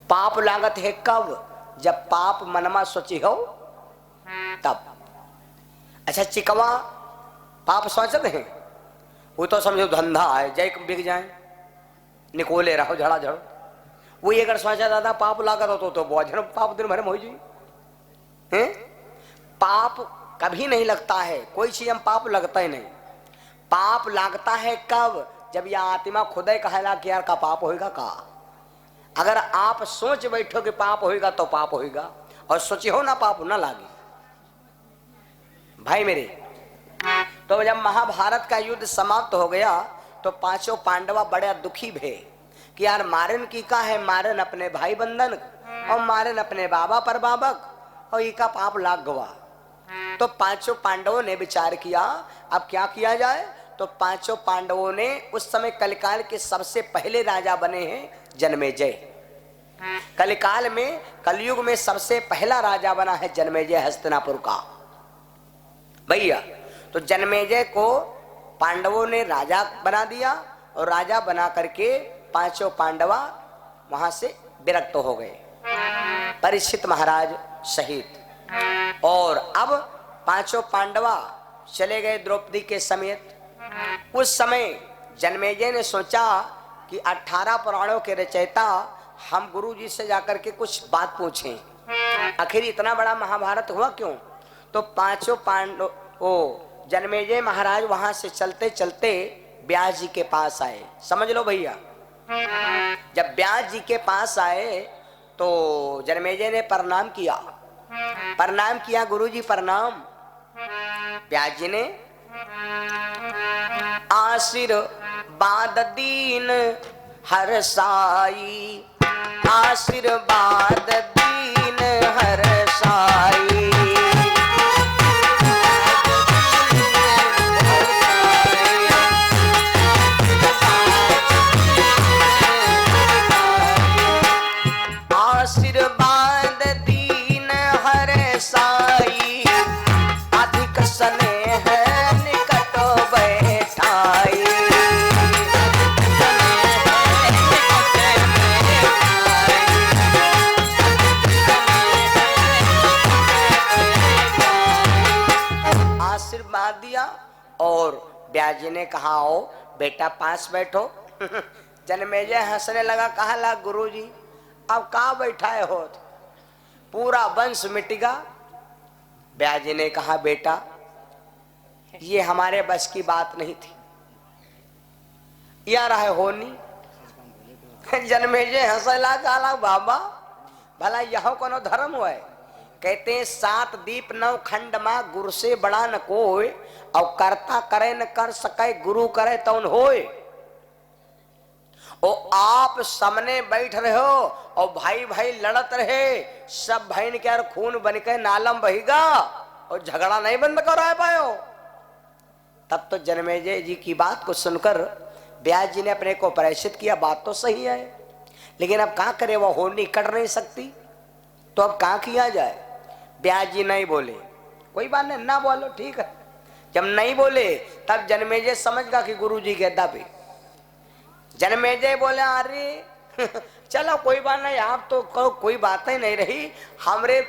पाप लागत है कब? जब पाप मनमा सोची हो तब। अच्छा चिकवा पाप सोचते हैं, वो तो समझो धंधा है, जय बिक जाए निकोले रहो झड़ा झड़ो। वो अगर सोचा दादा पाप लागत हो तो बहुत झड़ पाप दिन भर में हो जी। पाप कभी नहीं लगता है, कोई चीज हम पाप लगता ही नहीं। पाप लगता है कब? जब यह आत्मा खुद ही कहला कि यार का पाप होएगा का। अगर आप सोच बैठो कि पाप होएगा तो पाप होएगा, और सोची हो ना पाप ना लागे भाई मेरे। तो जब महाभारत का युद्ध समाप्त हो गया तो पांचों पांडवा बड़े दुखी भे कि यार मारन की का है, मारन अपने भाई बंधन और मारन अपने बाबा पर बाबक और इका पाप लाग गवा। तो पांचों पांडवों ने विचार किया अब क्या किया जाए। तो पांचों पांडवों ने उस समय कलिकाल के सबसे पहले राजा बने हैं जन्मेजय। कलिकाल में कलयुग में सबसे पहला राजा बना है जन्मेजय हस्तिनापुर का भैया। तो जन्मेजय को पांडवों ने राजा बना दिया और राजा बना करके पांचों पांडवा वहां से विरक्त हो गए, परीक्षित महाराज सहित। और अब पांचों पांडवा चले गए द्रौपदी के समेत। उस समय जन्मेजय ने सोचा कि 18 पुराणों के रचयिता हम गुरु जी से जाकर के कुछ बात पूछें, आखिर इतना बड़ा महाभारत हुआ क्यों। तो पांचों पांडव जन्मेजय महाराज वहां से चलते चलते व्यास जी के पास आए। समझ लो भैया, जब व्यास जी के पास आए तो जन्मेजय ने प्रणाम किया। प्रणाम किया, गुरुजी प्रणाम। व्यास जी ने आशीर्वाद दीन हर साई, आशीर्वाद दीन हर साई। आशीर्वाद दीन हर साई, अधिक स्नेह निकट बैठाई। आशीर्वाद दिया और व्यास जी ने कहा आओ बेटा पास बैठो। जन्मेजय हंसने लगा, कहा ला गुरुजी अब कहाँ बैठाए हो, पूरा वंश मिटेगा। व्यास जी ने कहा बेटा ये हमारे बस की बात नहीं थी, या रहे होनी। जन्मेजय हंसला, कहा बाबा भला यह कोनो धर्म हुआ है। कहते हैं 7 दीप 9 खंड मां गुरु से बड़ा न कोई, और करता करे न कर सके गुरु करे तो न होए। और आप सामने बैठ रहे हो और भाई भाई लड़त रहे, सब भाई ने क्या खून बन के नालम बहेगा और झगड़ा नहीं बंद करा पायो। तब तो जन्मेजय जी की बात को सुनकर व्यास जी ने अपने को प्रायश्चित किया, बात तो सही है लेकिन अब कहाँ करे, वो होनी कर नहीं सकती, तो अब कहाँ किया जाए। व्यास जी नहीं बोले, कोई बात नहीं ना बोलो ठीक है। जब नहीं बोले तब जन्मेजय समझ गया कि गुरु जी के दबे। जन्मेजय बोले अरे चलो कोई बात नहीं, आप तो कोई बात ही नहीं रही। हमरे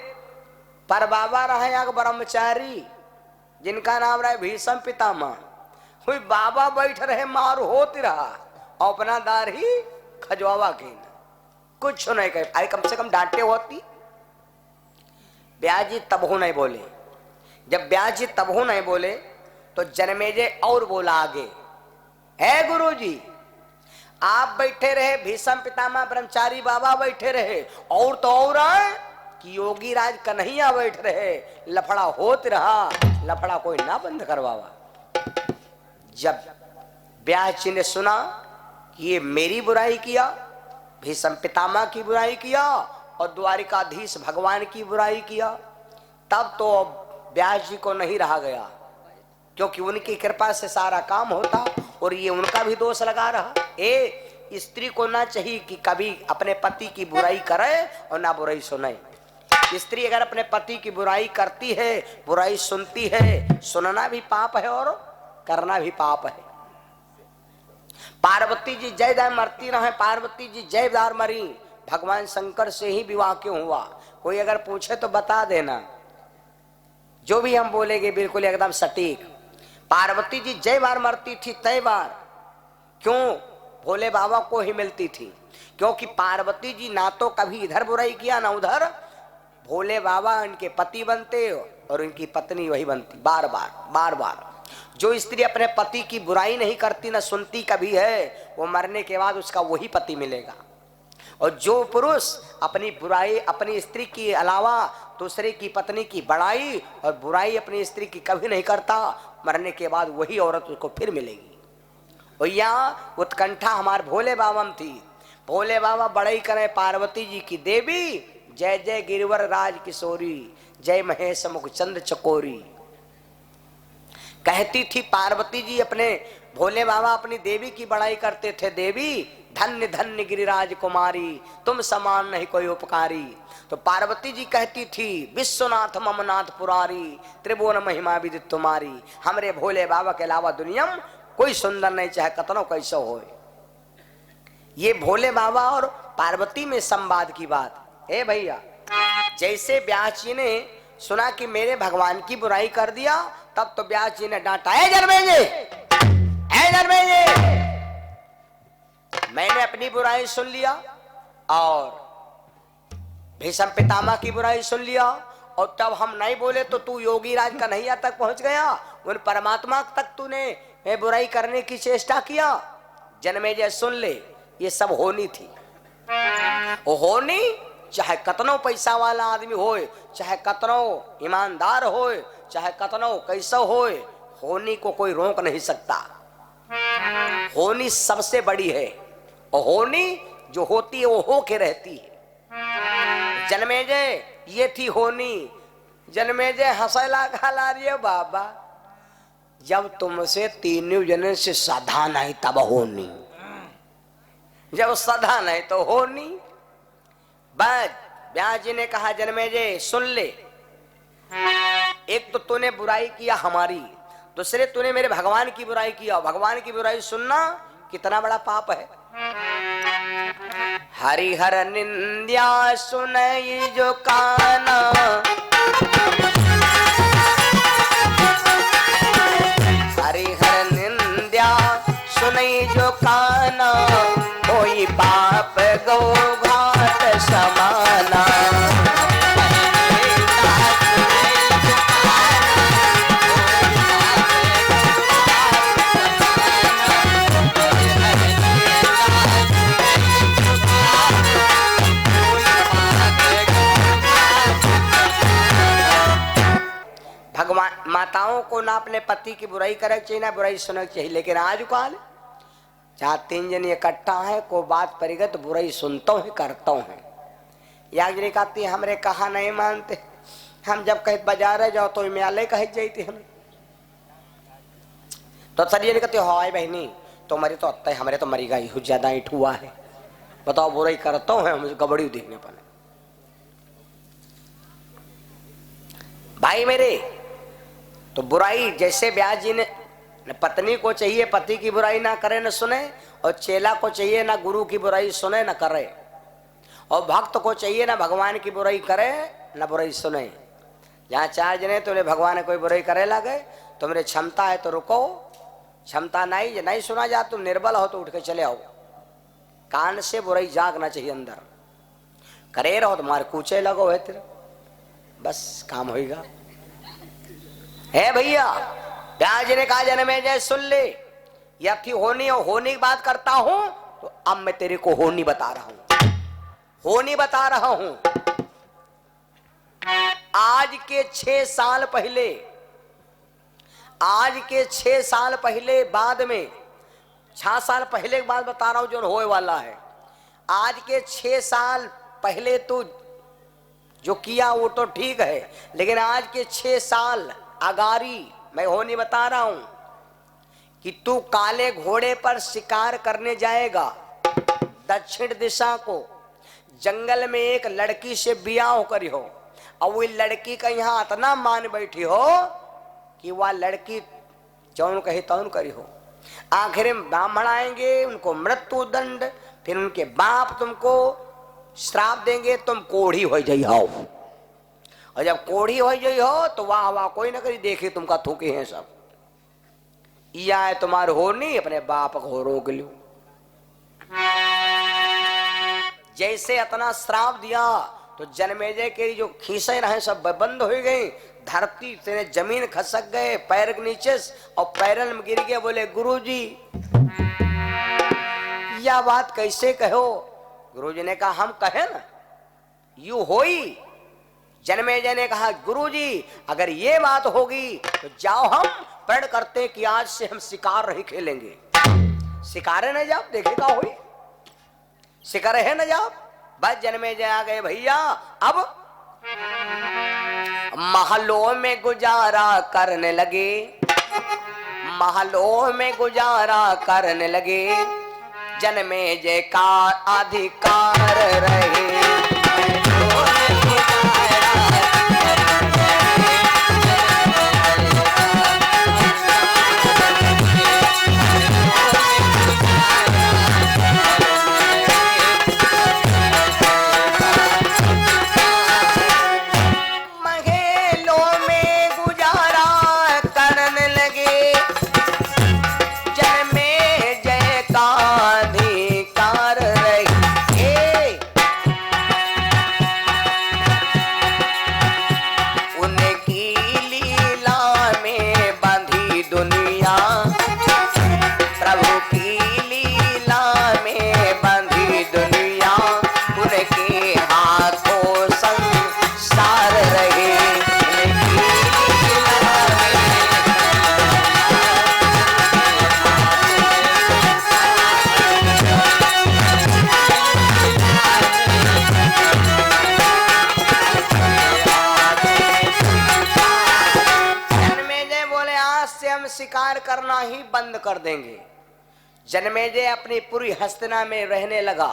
पर बाबा रहे एक ब्रह्मचारी जिनका नाम रहे भीष्म पितामह, कोई बाबा बैठ रहे मार होती रहा और अपना दार ही खजवावा के कुछ नहीं कहे। अरे कम से कम डांटे होती। व्यास जी तबहू नहीं बोले। जब व्यास जी तबहू नहीं बोले तो जन्मेजय और बोला आगे, है गुरु जी आप बैठे रहे, भीष्म पितामह ब्रह्मचारी बाबा बैठे रहे, और तो और कि योगी राज कन्हैया बैठ रहे, लफड़ा होत रहा, लफड़ा कोई ना बंद करवावा। जब व्यास जी ने सुना कि ये मेरी बुराई किया, भीष्म पितामह की बुराई किया और द्वारिकाधीश भगवान की बुराई किया, तब तो व्यास जी को नहीं रहा गया, क्योंकि उनकी कृपा से सारा काम होता और ये उनका भी दोष लगा रहा। स्त्री को ना चाहिए कि कभी अपने पति की बुराई करे और ना बुराई सुने। स्त्री अगर अपने पति की बुराई करती है, बुराई सुनती है, सुनना भी पाप है और करना भी पाप है। पार्वती जी जयदार मरती रहे, पार्वती जी जयदार मरी, भगवान शंकर से ही विवाह क्यों हुआ? कोई अगर पूछे तो बता देना, जो भी हम बोलेंगे बिल्कुल एकदम सटीक। पार्वती जी जय बार मरती थी तय बार क्यों भोले बाबा को ही मिलती थी, क्योंकि पार्वती जी ना तो कभी इधर बुराई किया ना उधर, भोले बाबा उनके पति बनते और उनकी पत्नी वही बनती बार बार। जो स्त्री अपने पति की बुराई नहीं करती ना सुनती कभी है, वो मरने के बाद उसका वही पति मिलेगा। और जो पुरुष अपनी बुराई अपनी स्त्री की अलावा दूसरे की पत्नी की बड़ाई और बुराई अपनी स्त्री की कभी नहीं करता, मरने के बाद वही औरत उसको फिर मिलेगी। और यहाँ उत्कंठा हमारे भोले बाबा में थी। भोले बाबा बड़ाई करें पार्वती जी की देवी, जय जय गिरिवर राज किशोरी, जय महेश मुख चंद चकोरी। कहती थी पार्वती जी अपने भोले बाबा अपनी देवी की बड़ाई करते थे, देवी धन्य धन्य गिरिराज कुमारी, तुम समान नहीं कोई उपकारी। तो पार्वती जी कहती थी विश्वनाथ ममनाथ पुरारी, त्रिभुवन महिमा विदित तुम्हारी। हमरे भोले बाबा के अलावा दुनिया में कोई सुंदर नहीं, चाहे कतनो कैसो हो। ये भोले बाबा और पार्वती में संवाद की बात है भैया। जैसे व्यास जी ने सुना कि मेरे भगवान की बुराई कर दिया, तब तो व्यास जी ने डांटा, ऐ जन्मेजय, मैंने अपनी बुराई सुन लिया और भीष्म पितामह की बुराई सुन लिया, और तब हम नहीं बोले तो तू योगी राज कन्हैया तक पहुंच गया, उन परमात्मा तक तूने बुराई करने की चेष्टा किया। जन्मेजय सुन ले, ये सब होनी थी। वो होनी चाहे कतनो पैसा वाला आदमी होए, चाहे कतनो ईमानदार होए, चाहे कतनो कैसा होए, होनी को कोई रोक नहीं सकता। होनी सबसे बड़ी है, और होनी जो होती है वो हो के रहती है। जन्मेजय ये थी होनी। जन्मेजय हंसला खा रही है बाबा, जब तुमसे तीनों जने से सधा नहीं तब होनी, जब सधा नहीं तो होनी। बस व्यास जी ने कहा जन्मेजय सुन ले, एक तो तूने बुराई किया हमारी, दूसरे तूने मेरे भगवान की बुराई किया। भगवान की बुराई सुनना कितना बड़ा पाप है। हरिहर निंद्या सुनई जो काना, हरिहर निंद्या सुनई जो काना, कोई पाप गो घाट समाना। भगवान माताओं को ना अपने पति की बुराई करे चाहिए ना बुराई सुनना चाहिए, लेकिन आज काल जहाँ तीन जन इकट्ठा है को बात परिगत बुराई सुनता है करता है। याजरी कहती है हमरे कहा नहीं मानते, हम जब कहीं बाजार जाओ तो म्याले कह जाती हम तो सरिये कहते हो हाय बहनी तुम्हारी तो अत्ता है, हमारे तो मरी गई ज्यादा ईट हुआ है, बताओ बुराई करता हूँ मुझे गबड़ी देखने पर। भाई मेरे तो बुराई जैसे व्यास जी ने पत्नी को चाहिए पति की बुराई ना करे न सुने, और चेला को चाहिए ना गुरु की बुराई सुने न करे, और भक्त को चाहिए ना भगवान की बुराई करे न बुराई सुने। जहाँ चार जने तुमने भगवान कोई बुराई करे लगे, तुम्हारे क्षमता है तो रुको, क्षमता नहीं सुना जा तुम निर्बल हो तो उठ के चले आओ। कान से बुराई जागना चाहिए अंदर, करे रहो तुम्हारे कूचे लगो है तेरे, बस काम होगा। है भैया व्यास जी ने कहा जन्मेजय सुन ले, या थी होनी और होनी की बात करता हूं तो अब मैं तेरे को होनी बता रहा हूं, होनी बता रहा हूं। आज के 6 साल पहले, आज के 6 साल पहले बाद में 6 साल पहले की बात बता रहा हूं जो होए वाला है। आज के 6 साल पहले तो जो किया वो तो ठीक है, लेकिन आज के 6 साल अगारी मैं होनी बता रहा हूं कि तू काले घोड़े पर शिकार करने जाएगा दक्षिण दिशा को। जंगल में एक लड़की से ब्याह करी हो, और वो लड़की का यहाँ इतना मान बैठी हो कि वह लड़की जौन कही तौन करी हो। आखिर में ब्राह्मण आएंगे, उनको मृत्यु दंड, फिर उनके बाप तुमको श्राप देंगे तुम कोढ़ी हो जाइ हो, और जब कोढ़ी हो जाइ हो तो वाह वाह कोई ना करी देखे तुमका थूके हैं सब, या है तुम्हारे हो नहीं अपने बाप को रोक लो। जैसे इतना श्राप दिया तो जन्मेजय के जो खीसे रहे सब बंद हो गई, धरती से जमीन खसक गए पैर के नीचे और पैरन में गिर गए। बोले गुरुजी यह बात कैसे कहो? गुरुजी ने कहा हम कहे ना यू होई। जन्मेजय ने कहा गुरुजी अगर ये बात होगी तो जाओ हम प्रण करते कि आज से हम शिकार नहीं खेलेंगे। शिकारे न जाओ देखे का हुई, शिकार है न जाओ। बस जन्मेजय आ गए भैया। अब महलों में गुजारा करने लगे, महलों में गुजारा करने लगे, जन्मेजय का अधिकार रहे। शिकार करना ही बंद कर देंगे। जन्मेजय अपनी पूरी हस्तिना में रहने लगा।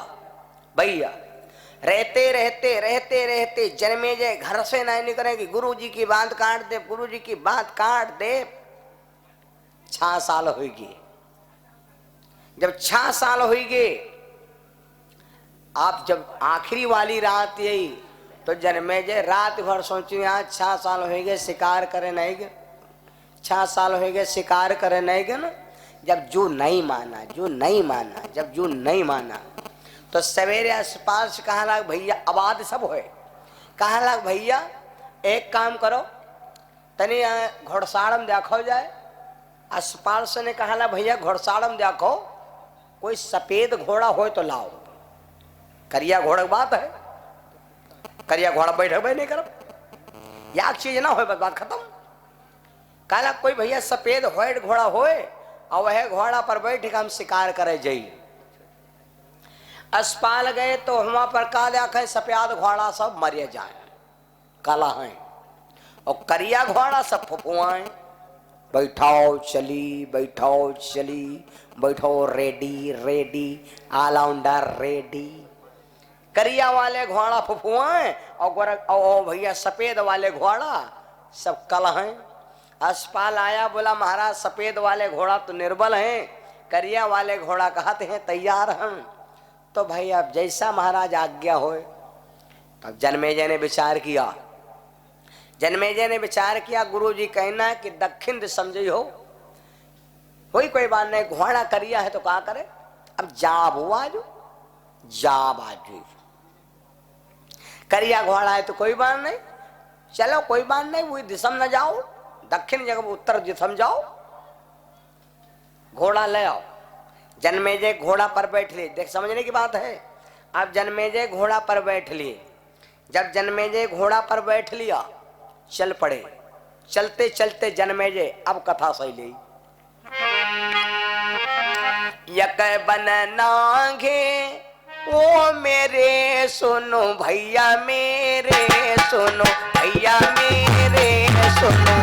भैया रहते रहते रहते रहते जन्मेजय घर से नहीं निकलेंगे। गुरुजी की बात काट दे, गुरुजी की बात काट दे। 6 साल हो गए। जब 6 साल हो गए, आप जब आखिरी वाली रात यही तो जन्मेजय रात भर सोची आज 6 साल हो गए शिकार करे नहीं गए, 6 साल हो गए शिकार करे नहीं गए ना। जब जू नहीं माना, जू नहीं माना, जब जू नहीं माना तो सवेरे आसपास कहा लग भैया आबाद सब होए, कहा लग भैया एक काम करो तनी घोड़साड़ में देखो जाए। आसपास ने कहा लग भैया घोड़साड़ में देखो कोई सफेद घोड़ा हो तो लाओ। करिया घोड़ा की बात है, करिया घोड़ा बैठे भाई नहीं करो, या चीज ना हो बस बात खत्म। कहला कोई भैया सफेद व्हाइट घोड़ा होए और वह घोड़ा पर बैठ के हम शिकार करे जाइए। अस्पाल गए तो वहां पर का देखा सफेद घोड़ा सब मरे जाए, काला है, और करिया घोड़ा सब फुफुआए। बैठाओ चली, बैठाओ चली, बैठो रेडी रेडी, ऑलराउंडर रेडी। करिया वाले घोड़ा फुफुआए और भैया सफेद वाले घोड़ा सब कला हैं। अस्पाल आया बोला महाराज सफेद वाले घोड़ा तो निर्बल हैं, करिया वाले घोड़ा कहते हैं तैयार हम। तो भाई अब जैसा महाराज आज्ञा होए। तब जन्मेजय ने विचार किया, जन्मेजय ने विचार किया गुरुजी कहना कि दक्षिण दिशा समझी हो कोई बात नहीं, घोड़ा करिया है तो क्या करे। अब जाब हुआ जो जाब आज करिया घोड़ा है तो कोई बात नहीं, चलो कोई बात नहीं, वही दिशा न जाओ, दक्षिण जगह उत्तर दिशा जाओ, घोड़ा ले आओ। जन्मेजय घोड़ा पर बैठ लिए, देख समझने की बात है। अब जन्मेजय घोड़ा पर बैठ लिए। जब जन्मेजय घोड़ा पर बैठ लिया चल पड़े। चलते चलते जन्मेजय अब कथा सही ली। यक बन नाघे ओ मेरे सुनो भैया मेरे, सुनो भैया मेरे सुनो,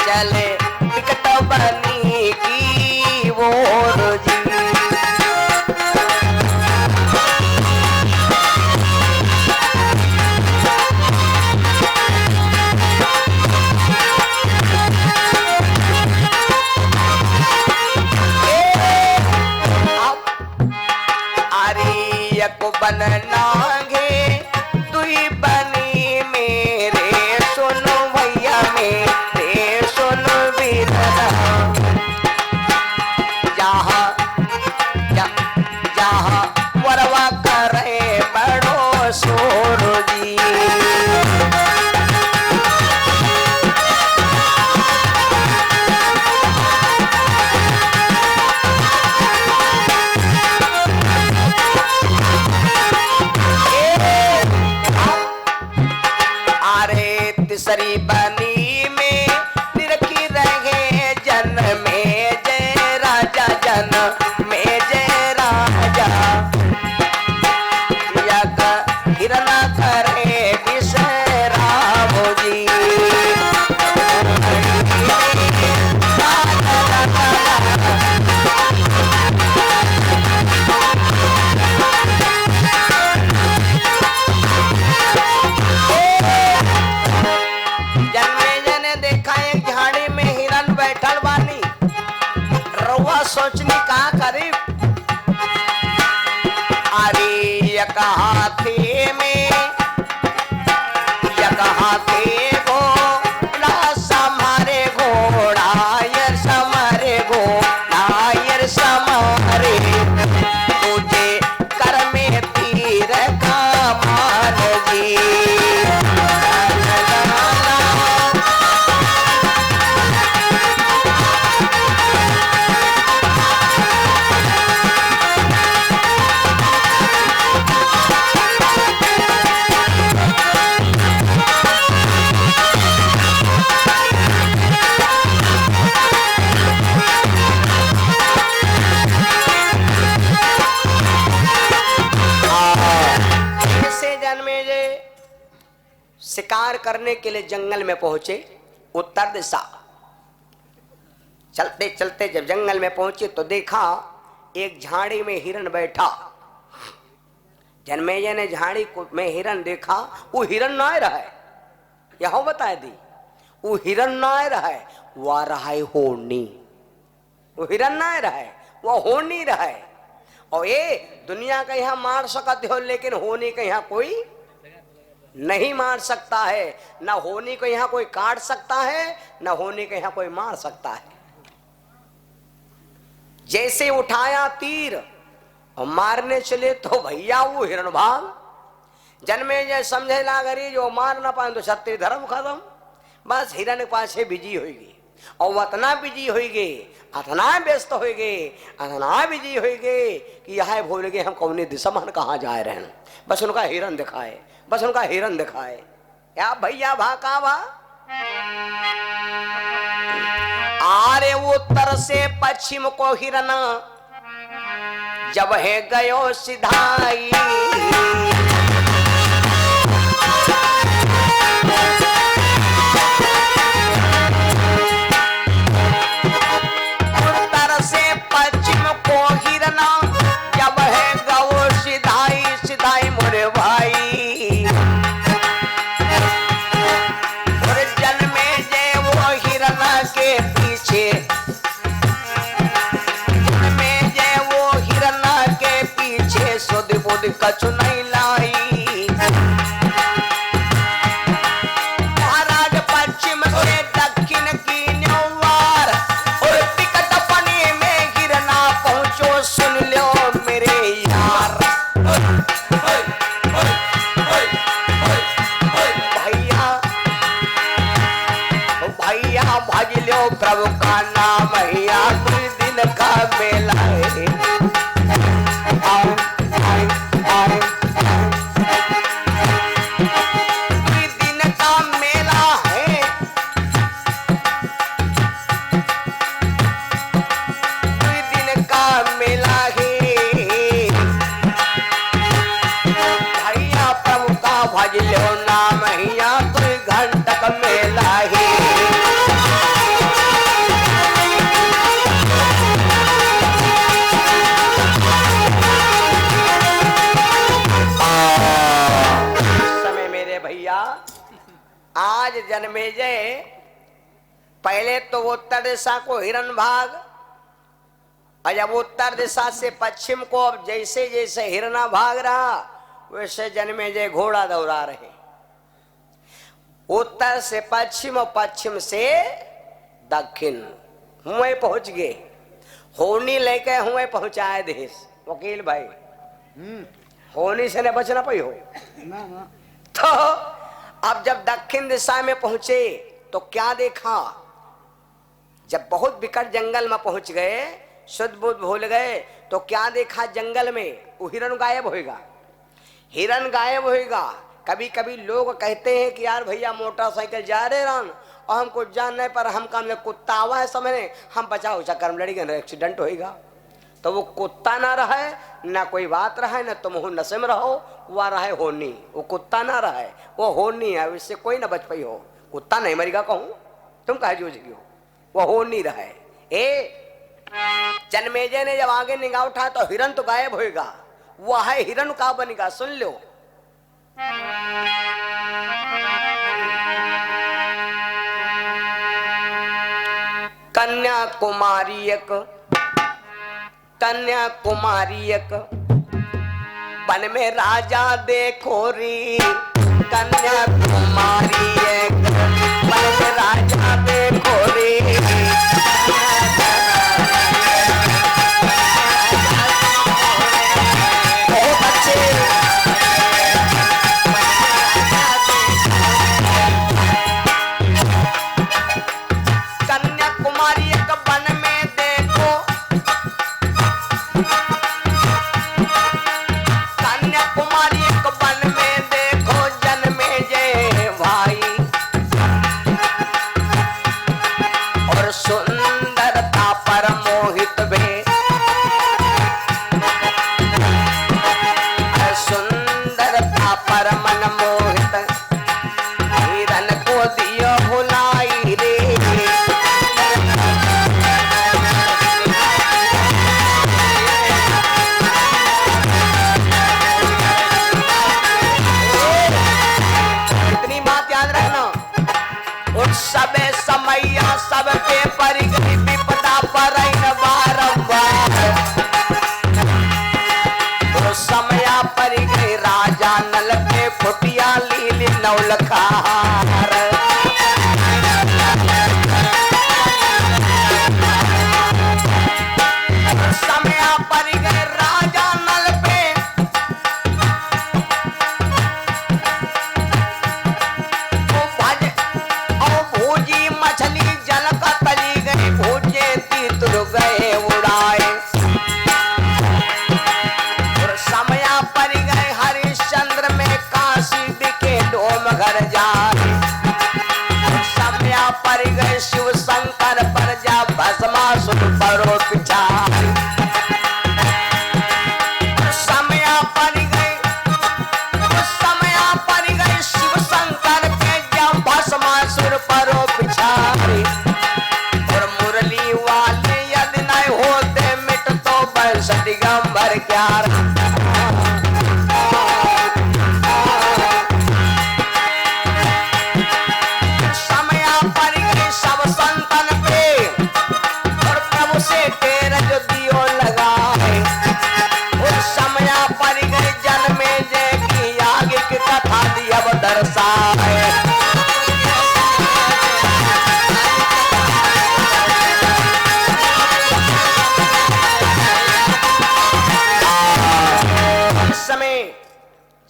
चले टिकट बनी की वो रोजी। को एक हाथी में एक हाथी घोड़ा समारे घोड़ा यार समारे घोड़ा यार समारे तुझे कर में तीर कमान जी शिकार करने के लिए जंगल में पहुंचे। उत्तर दिशा चलते चलते जब जंगल में पहुंचे तो देखा एक झाड़ी में हिरन बैठा। जन्मेजय ने झाड़ी में हिरन देखा। वो हिरन ना रहा है, यह बताए दी, वो हिरन ना रहा है, वह रहा है होनी। वो हिरन ना रहा है, वह होनी रहा है। और ये दुनिया का यहाँ मार सकते हो, लेकिन होनी का यहाँ कोई नहीं मार सकता है। न होनी को यहाँ कोई काट सकता है, न होनी को यहाँ कोई मार सकता है। जैसे उठाया तीर और मारने चले तो भैया वो हिरण भाग। जन्मेजय समझे लागरी जो मार ना पाए तो क्षत्रिय धर्म खत्म। बस हिरण के पास बिजी होगी और अतना बिजी होगी, अतना व्यस्त होगी, अतना बिजी होगी कि यह भूल गए हम कौन दिशा में कहाँ जा रहे हैं। बस उनका हिरण दिखाए, बस उनका हिरण दिखाए। क्या भैया भाका भा आरे उत्तर से पश्चिम को हिरण जब है गयो सिधाई। उत्तर से पश्चिम को हिरण जब है गयो सिधाई, सिधाई मोरे भाई। के पीछे में जय वो हिरना के पीछे सुध बुध कछु नहीं लाई। महाराज पश्चिम से दक्षिण की न्यौवार और टिकट पनी में हिरना पहुंचो, सुन लो मेरे यार। भज लो प्रभु का नाम भैया, कोई दिन का मेला है। कोई दिन का मेला है, कोई दिन का मेला है। भैया प्रभु का भज लो नाम भैया, कोई घंटा का मेला है। आज जन्मेजय पहले तो उत्तर दिशा को हिरण भाग, और जब उत्तर दिशा से पश्चिम को अब जैसे जैसे हिरना भाग रहा वैसे जन्मेजय घोड़ा दौड़ा रहे। उत्तर से पश्चिम और पश्चिम से दक्षिण हुए पहुंच गए। होनी लेके हुए पहुंचाए देश। वकील भाई होनी से न बचना पाई हो तो अब जब दक्षिण दिशा में पहुंचे तो क्या देखा, जब बहुत विकट जंगल में पहुंच गए, शुद्ध बुद्ध भूल गए, तो क्या देखा जंगल में वो हिरण गायब होएगा। हिरण गायब होएगा। कभी कभी लोग कहते हैं कि यार भैया मोटरसाइकिल जा रहे रन और हमको जानने पर हम काम कुत्ता आवा है समझे, हम बचाओ चक्कर में लड़ी गए, एक्सीडेंट होएगा। तो वो कुत्ता ना रहे, ना कोई बात रहे, ना तुम हो नशे में रहो, वह रहे होनी। वो कुत्ता ना रहे, वो होनी है, उससे कोई ना बच पाई हो। कुत्ता नहीं मरेगा कहूं, तुम कहे जूझ गई हो, वो होनी रहे। जन्मेजय ने जब आगे निगाह उठा तो हिरण तो गायब होएगा, वह है हिरण का बनेगा। सुन लो कन्याकुमारी एक वन में राजा देखो री कन्याकुमारी वन में राजा देखो री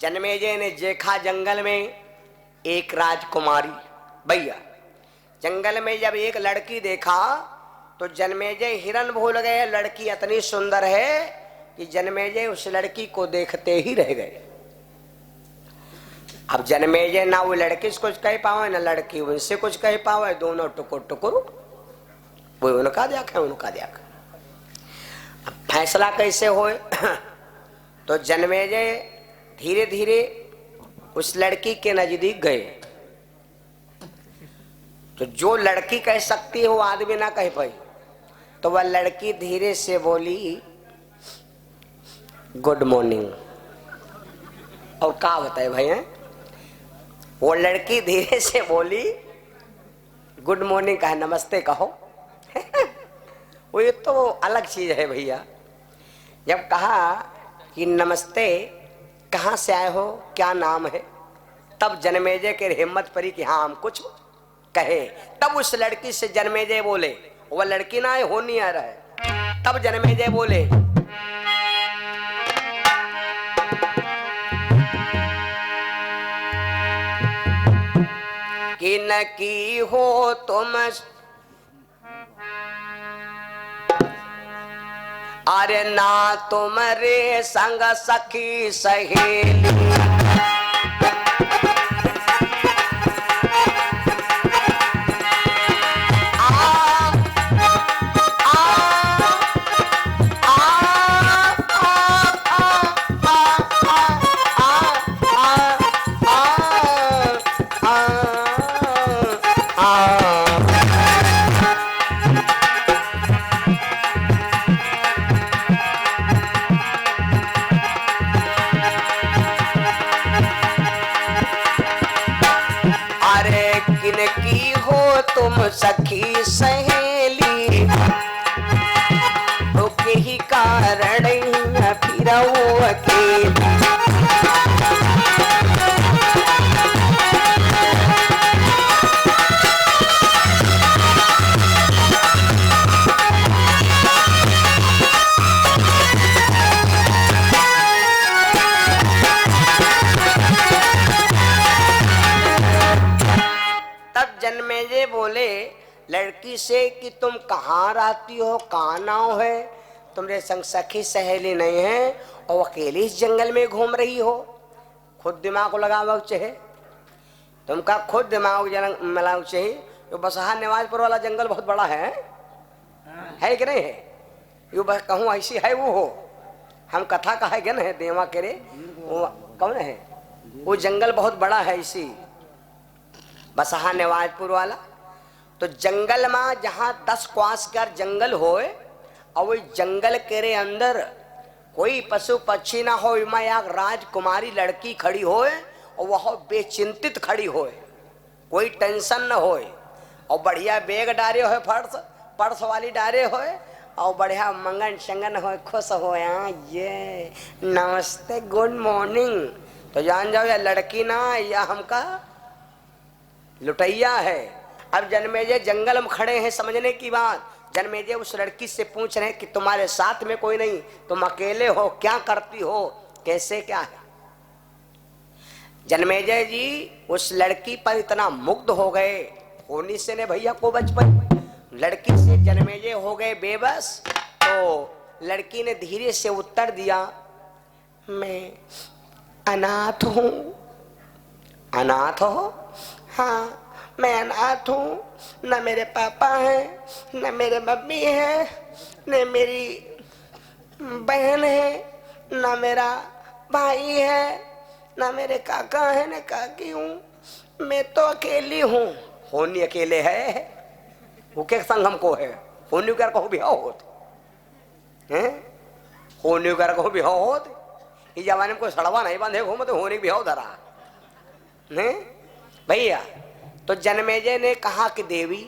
जन्मेजय ने देखा जंगल में एक राजकुमारी। भैया जंगल में जब एक लड़की देखा तो जन्मेजय हिरन भूल गए। लड़की इतनी सुंदर है कि जन्मेजय उस लड़की को देखते ही रह गए। अब जन्मेजय ना वो लड़की से कुछ कह पावे ना लड़की उनसे कुछ कह पावे, दोनों टुकुर टुकुर वो उनका देखा उनका देखा। अब फैसला कैसे होए तो जन्मेजय धीरे धीरे उस लड़की के नजदीक गए। तो जो लड़की कह सकती है वो आदमी ना कह पाई, तो वह लड़की धीरे से बोली गुड मॉर्निंग। और क्या बताए भाई हैं, वो लड़की धीरे से बोली गुड मॉर्निंग कहा, नमस्ते कहो वो ये तो अलग चीज है भैया। जब कहा कि नमस्ते, कहाँ से आए हो, क्या नाम है, तब जन्मेजय के हिम्मत पड़ी कि हाँ हम कुछ कहे। तब उस लड़की से जन्मेजय बोले, वह लड़की ना हो नहीं आ रहा है। तब जन्मेजय बोले कि न की हो तुम, अरे ना तुम्हारे संग सखी सहेली, तुम सखी सहेली, तो के ही कारण फिर अकेली। लड़की से कि तुम कहाँ रहती हो, कहाँ नाव है, तुम्हारे संग सखी सहेली नहीं है और अकेली इस जंगल में घूम रही हो। खुद दिमाग को लगाओ चाहिए, तुमका खुद दिमाग मिलाओ चाहिए। तो बसहा नवाजपुर वाला जंगल बहुत बड़ा है कि नहीं है? यू बस कहूँ ऐसी है वो हो, हम कथा कहे गए ना देवा के रे, वो कौन है, वो जंगल बहुत बड़ा है इसी बसहा नवाजपुर वाला। तो जंगल में जहाँ 10 क्वास का जंगल होए और वो जंगल के रे अंदर कोई पशु पक्षी ना हो, मैं एक राजकुमारी लड़की खड़ी होए और वह बेचिंतित खड़ी होए, कोई टेंशन न होए और बढ़िया बैग डारे हो, पर्स वाली डारे होए और बढ़िया मंगन शंगन हो, खुश हो, ये नमस्ते गुड मॉर्निंग। तो जान जाओ या लड़की ना या हमका लुटैया है। अब जन्मेजय जंगल में खड़े हैं, समझने की बात। जन्मेजय उस लड़की से पूछ रहे हैं कि तुम्हारे साथ में कोई नहीं, तुम अकेले हो, क्या करती हो, कैसे क्या है। जन्मेजय जी उस लड़की पर इतना मुग्ध हो गए, होनी से ने भैया को बचपन लड़की से जन्मेजय हो गए बेबस। तो लड़की ने धीरे से उत्तर दिया, मैं अनाथ हूँ। अनाथ हो? हाँ मैं अनाथ हूँ, न मेरे पापा हैं, न मेरे मम्मी है, न मेरी बहन है, न मेरा भाई है, न मेरे काका है, न काकी हूँ। मैं तो अकेली हूँ। होनी अकेले है, वो के संग हमको है। होनी कर कहो बिहाव होते हैं, होनी कर कहो बिहाव होते। इस जमाने में कोई सड़वा नहीं बांधे घूमते, होनी बिहाव धरा नहीं भैया। तो जन्मेजय ने कहा कि देवी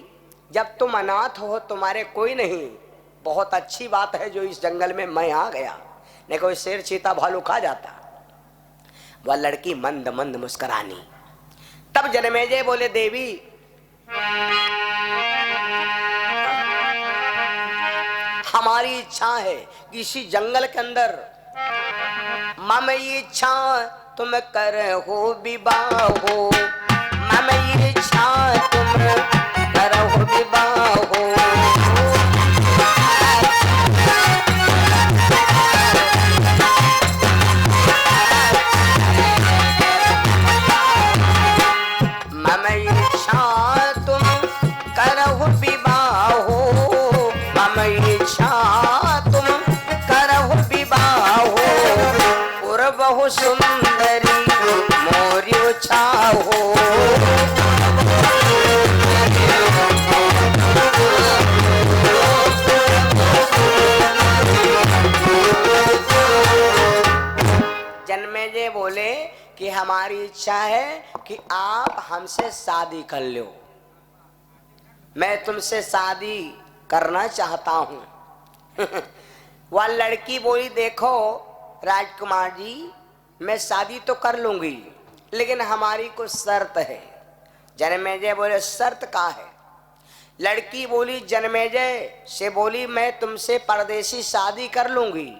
जब तुम अनाथ हो, तुम्हारे कोई नहीं, बहुत अच्छी बात है जो इस जंगल में मैं आ गया, नहीं कोई शेर चीता भालू खा जाता। वह लड़की मंद मंद मुस्कुरानी। तब जन्मेजय बोले, देवी हमारी इच्छा है कि इसी जंगल के अंदर मम इच्छा तुम कर हो विवाह हो, मम इच्छा तुम कर हो विवाह हो। मम इच्छा तुम कर हो विवाह हो, मम इच्छा तुम कर हो विवाह हो। और बहु सुंदरी मोरी छाओ। जन्मेजय बोले कि हमारी इच्छा है कि आप हमसे शादी कर लो, मैं तुमसे शादी करना चाहता हूं। वह लड़की बोली, देखो राजकुमार जी मैं शादी तो कर लूंगी, लेकिन हमारी कुछ शर्त है। जन्मेजय बोले, शर्त का है? लड़की बोली जन्मेजय से बोली, मैं तुमसे परदेसी शादी कर लूंगी,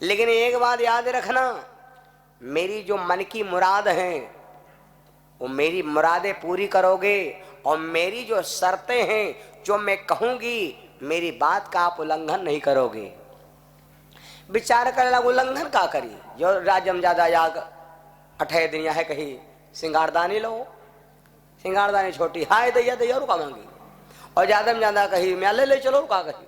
लेकिन एक बात याद रखना, मेरी जो मन की मुराद है वो मेरी मुरादें पूरी करोगे, और मेरी जो शर्तें हैं जो मैं कहूंगी मेरी बात का आप उल्लंघन नहीं करोगे। विचार कर लगा उल्लंघन का करी, जो राजम ज्यादा याग 18 दिन है, कही सिंगारदानी लो, सिंगारदानी छोटी हाय दैया दैया रुका मांगी, और ज्यादा में ज्यादा कही मैं ले चलो रुका, कही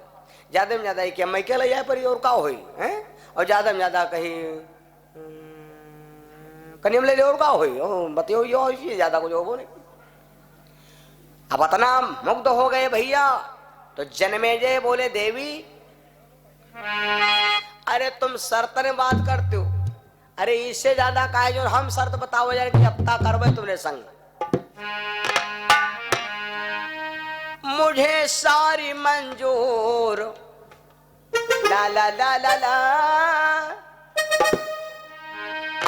ज्यादा में ज्यादा कि मैं के ले जाए पर और का होई है, और ज्यादा में ज्यादा कही कनियम ले और का होई, बतियो यो ज्यादा कुछ हो नहीं। अब इतना मुग्ध हो गए भैया। तो जन्मेजय बोले, देवी अरे तुम शर्त ने बात करते हो, अरे इससे ज्यादा का है जो हम शर्त बताओ यार कि हफ्ता करवे तुमने संग। मुझे सारी मंजूर ला ला ला ला ला,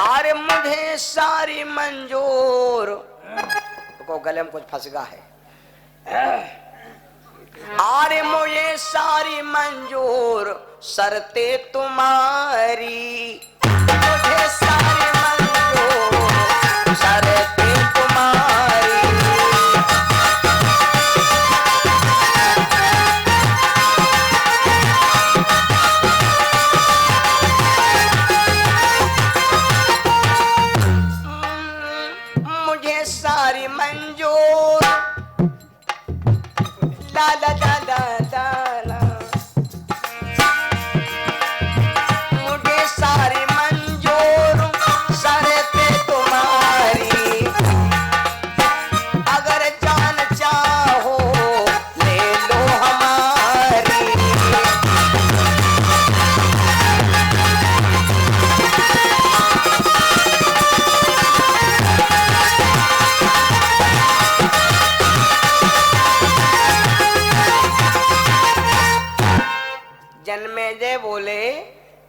अरे मुझे सारी मंजूर, को गले में कुछ फंस गया है। अरे मुझे सारी मंजूर शर्ते तुम्हारी, मुझे सारी मंजूर शर्ते तुम्हारी। सारी मंजूर, ला ला ला ला ला ला। मुझे सारी मंजूर शर्ते तुम्हारी, अगर जान चाहो ले लो हमारी। जन्मेजय बोले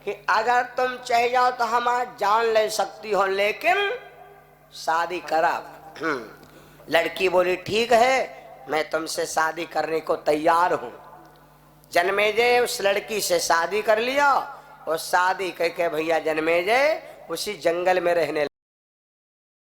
कि अगर तुम चाह जाओ तो हम आज जान ले सकती हो, लेकिन शादी करा। लड़की बोली ठीक है, मैं तुमसे शादी करने को तैयार हूं। जन्मेजय उस लड़की से शादी कर लिया और शादी करके भैया जन्मेजय उसी जंगल में रहने